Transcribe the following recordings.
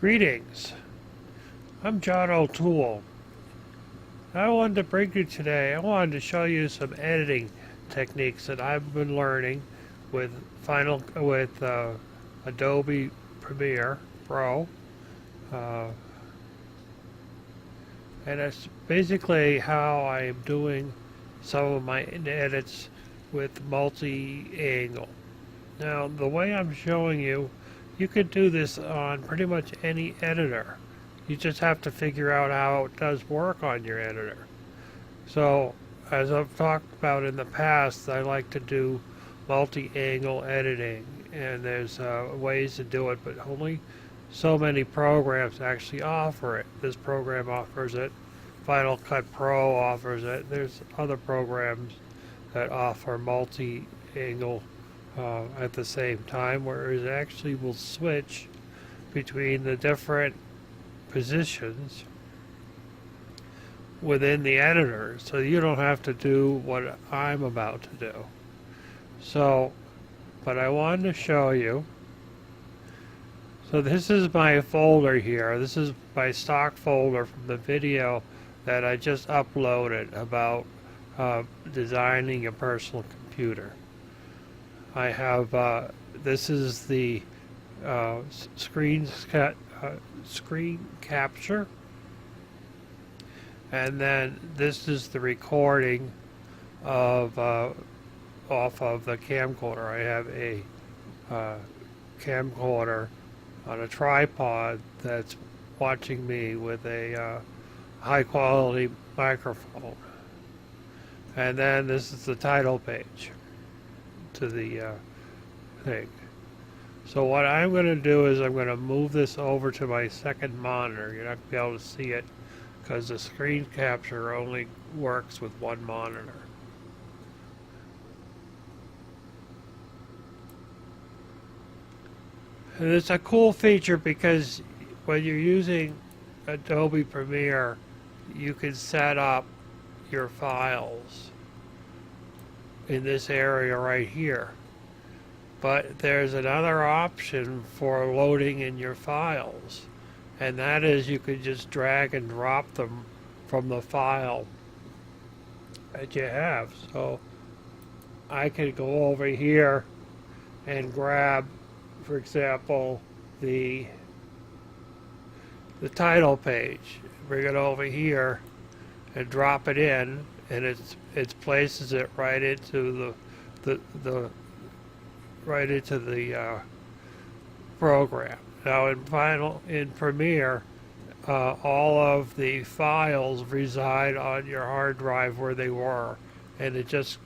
Greetings, I'm John O'Toole. I wanted to bring you today, I wanted to show you some editing techniques that I've been learning with Adobe Premiere Pro. And that's basically how I'm doing some of my edits with multi-angle. Now, the way I'm showing you, you could do this on pretty much any editor. You just have to figure out how it does work on your editor. So, as I've talked about in the past, I like to do multi-angle editing, and there's ways to do it, but only so many programs actually offer it. This program offers it. Final Cut Pro offers it. There's other programs that offer multi-angle at the same time, where it actually will switch between the different positions within the editor, so you don't have to do what I'm about to do. So, but I wanted to show you. So this is my folder here. This is my stock folder from the video that I just uploaded about designing a personal computer. I have this is the screen capture, and then this is the recording of off of the camcorder. I have a camcorder on a tripod that's watching me with a high quality microphone, and then this is the title page to the thing. So what I'm going to do is I'm going to move this over to my second monitor. You're not going to be able to see it because the screen capture only works with one monitor. And it's a cool feature because when you're using Adobe Premiere, you can set up your files in this area right here. But there's another option for loading in your files, and that is you could just drag and drop them from the file that you have. So I could go over here and grab, for example, the title page, bring it over here and drop it in, and it places it right into the program. Now in Premiere, all of the files reside on your hard drive where they were, and it just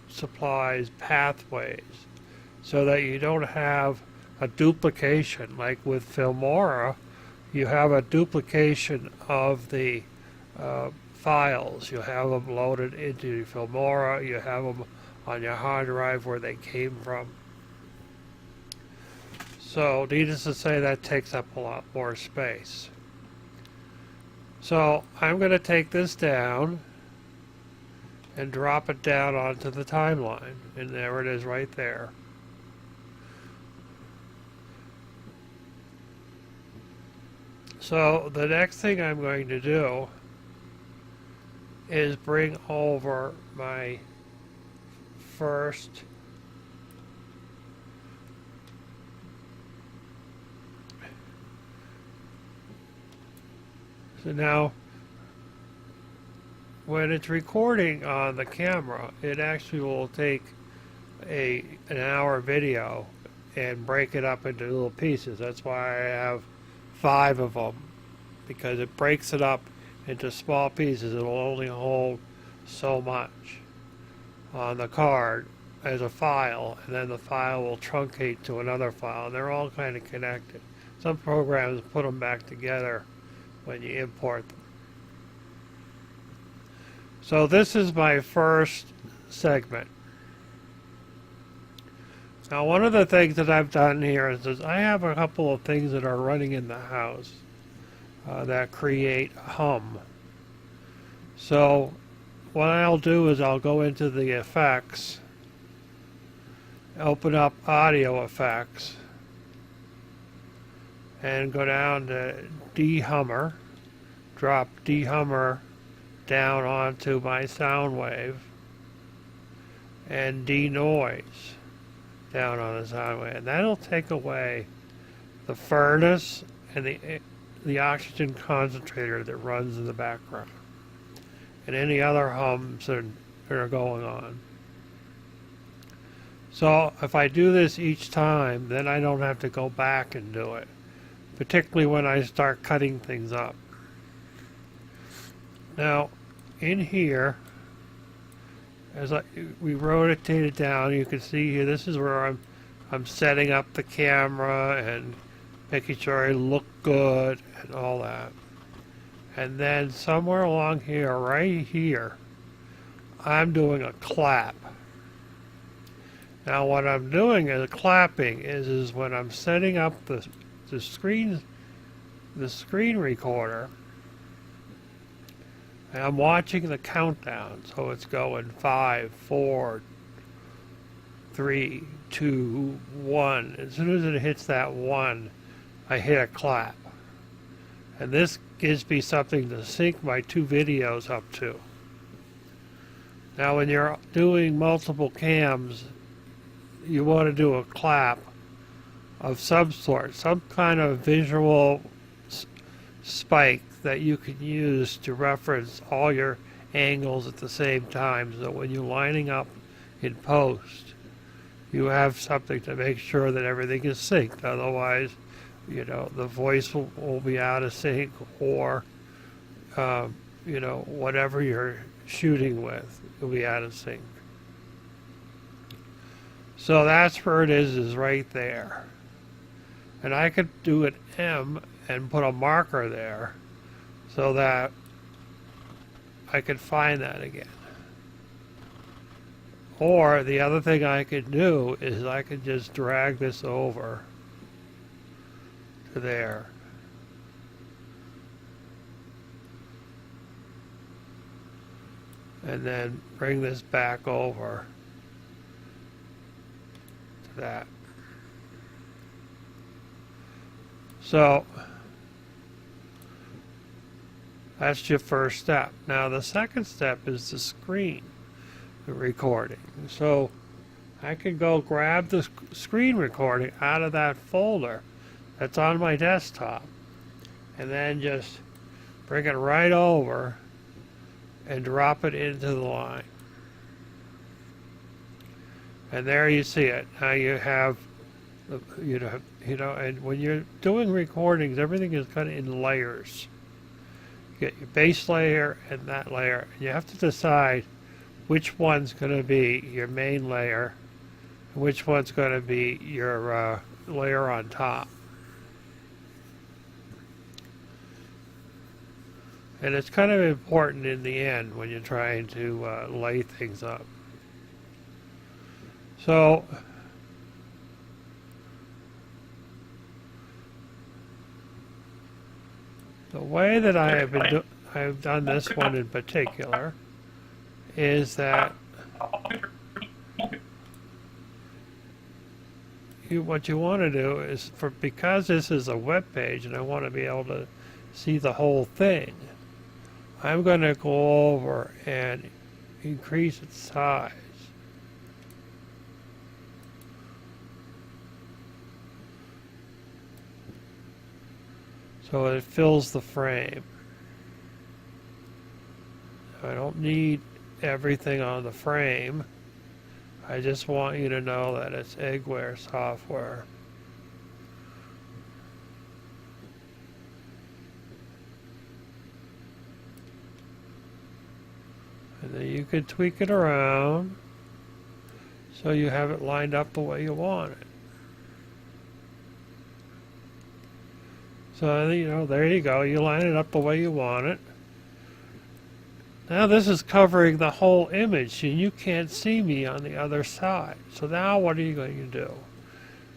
supplies pathways so that you don't have a duplication. Like with Filmora, you have a duplication of the files. You have them loaded into Filmora, you have them on your hard drive where they came from. So needless to say, that takes up a lot more space. So I'm going to take this down and drop it down onto the timeline, and there it is right there. So the next thing I'm going to do is bring over my first so now when it's recording on the camera, it actually will take an hour video and break it up into little pieces. That's why I have 5 of them, because it breaks it up into small pieces. It will only hold so much on the card as a file, and then the file will truncate to another file, and they're all kind of connected. Some programs put them back together when you import them. So this is my first segment. Now, one of the things that I've done here is I have a couple of things that are running in the house that create hum. So what I'll do is I'll go into the effects, open up audio effects, and go down to dehummer, drop dehummer down onto my sound wave, and denoise down on the sound wave. And that'll take away the furnace and the oxygen concentrator that runs in the background, and any other hums that are going on. So if I do this each time, then I don't have to go back and do it, particularly when I start cutting things up. Now, in here, as we rotate it down, you can see here, this is where I'm setting up the camera and making sure I look good and all that. And then somewhere along here, right here, I'm doing a clap. Now what I'm doing is clapping is when I'm setting up the screen recorder, and I'm watching the countdown. So it's going 5, 4, 3, 2, 1. As soon as it hits that 1, I hit a clap. And this gives me something to sync my two videos up to. Now when you're doing multiple cams, you want to do a clap of some sort, some kind of visual spike that you can use to reference all your angles at the same time, so when you're lining up in post, you have something to make sure that everything is synced. Otherwise, you know, the voice will be out of sync, or you know, whatever you're shooting with will be out of sync. So that's where it is right there. And I could do an M and put a marker there so that I could find that again. Or the other thing I could do is I could just drag this over to there. And then bring this back over to that. So that's your first step. Now the second step is the screen recording. So I can go grab the screen recording out of that folder that's on my desktop, and then just bring it right over and drop it into the line. And there you see it. Now you have, you know, and when you're doing recordings, everything is kind of in layers. You get your base layer and that layer, and you have to decide which one's going to be your main layer and which one's going to be your layer on top. And it's kind of important in the end when you're trying to lay things up. So the way that I have done this one in particular is that what you want to do is, because this is a web page and I want to be able to see the whole thing, I'm going to go over and increase its size. So it fills the frame. I don't need everything on the frame. I just want you to know that it's Eggware software. And then you can tweak it around so you have it lined up the way you want it. So, you know, there you go. You line it up the way you want it. Now this is covering the whole image, and you can't see me on the other side. So now what are you going to do?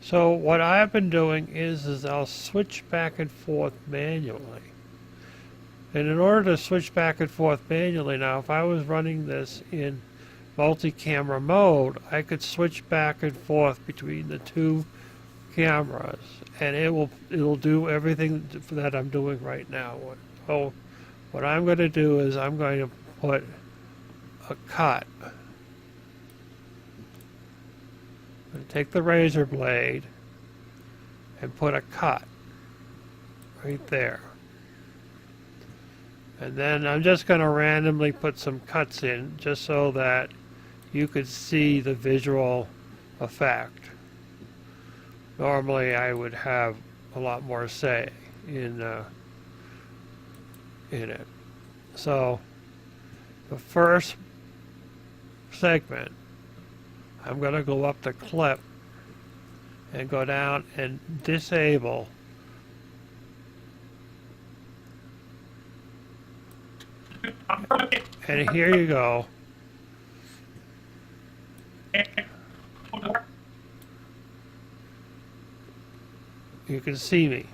So what I've been doing is I'll switch back and forth manually. And in order to switch back and forth manually, now if I was running this in multi-camera mode, I could switch back and forth between the two cameras, and it'll do everything that I'm doing right now. So what I'm going to do is I'm going to put a cut. I'm going to take the razor blade and put a cut right there. And then I'm just going to randomly put some cuts in just so that you could see the visual effect. Normally I would have a lot more say in it. So the first segment, I'm going to go up to clip and go down and disable and here you go. You can see me.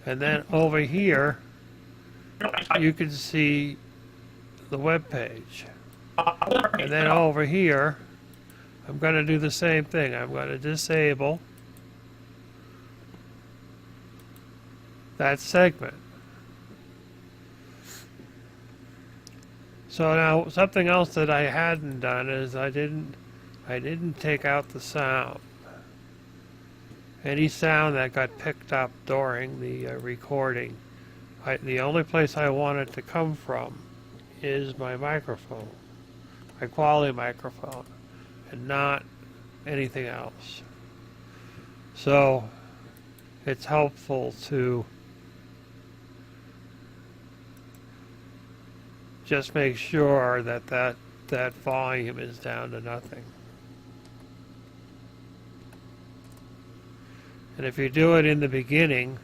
And then over here you can see the web page. And then over here I'm going to do the same thing. I'm going to disable that segment. So now something else that I hadn't done is I didn't take out the sound. Any sound that got picked up during the recording, the only place I want it to come from is my microphone, my quality microphone, and not anything else. So it's helpful to just make sure that volume is down to nothing. And if you do it in the beginning,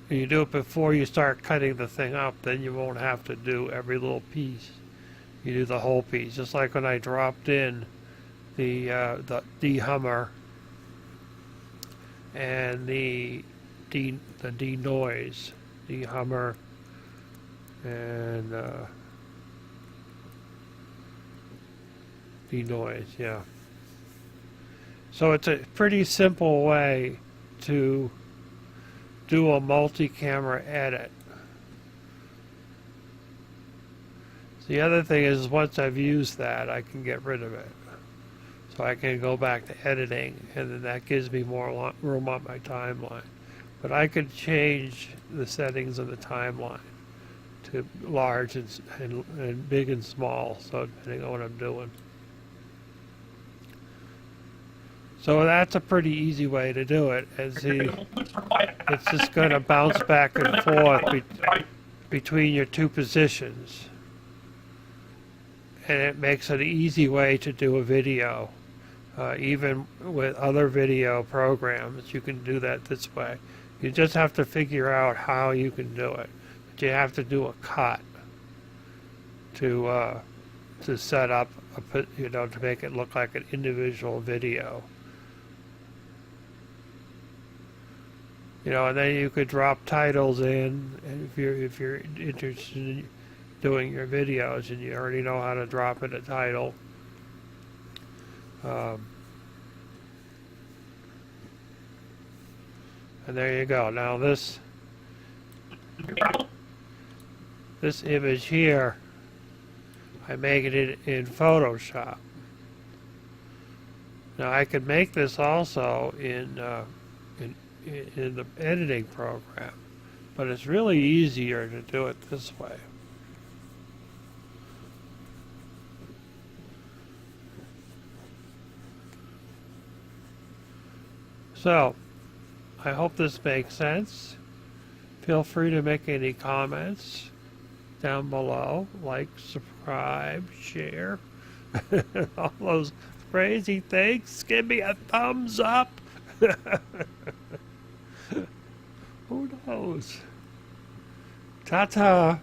you do it before you start cutting the thing up, then you won't have to do every little piece. You do the whole piece, just like when I dropped in the de-hummer and the denoise, de-hummer and denoise, yeah. So it's a pretty simple way to do a multi-camera edit. The other thing is once I've used that, I can get rid of it. So I can go back to editing, and then that gives me more room on my timeline. But I could change the settings of the timeline to large and big and small, so depending on what I'm doing. So that's a pretty easy way to do it. As it's just going to bounce back and forth between your two positions. And it makes it an easy way to do a video. Even with other video programs, you can do that this way. You just have to figure out how you can do it. But you have to do a cut to set up, to make it look like an individual video. And then you could drop titles in, and if you're interested in doing your videos and you already know how to drop in a title. And there you go. Now this image here, I make it in Photoshop. Now I could make this also in the editing program, but it's really easier to do it this way. So, I hope this makes sense. Feel free to make any comments down below, like, subscribe, share, all those crazy things. Give me a thumbs up. Who knows? Ta-ta.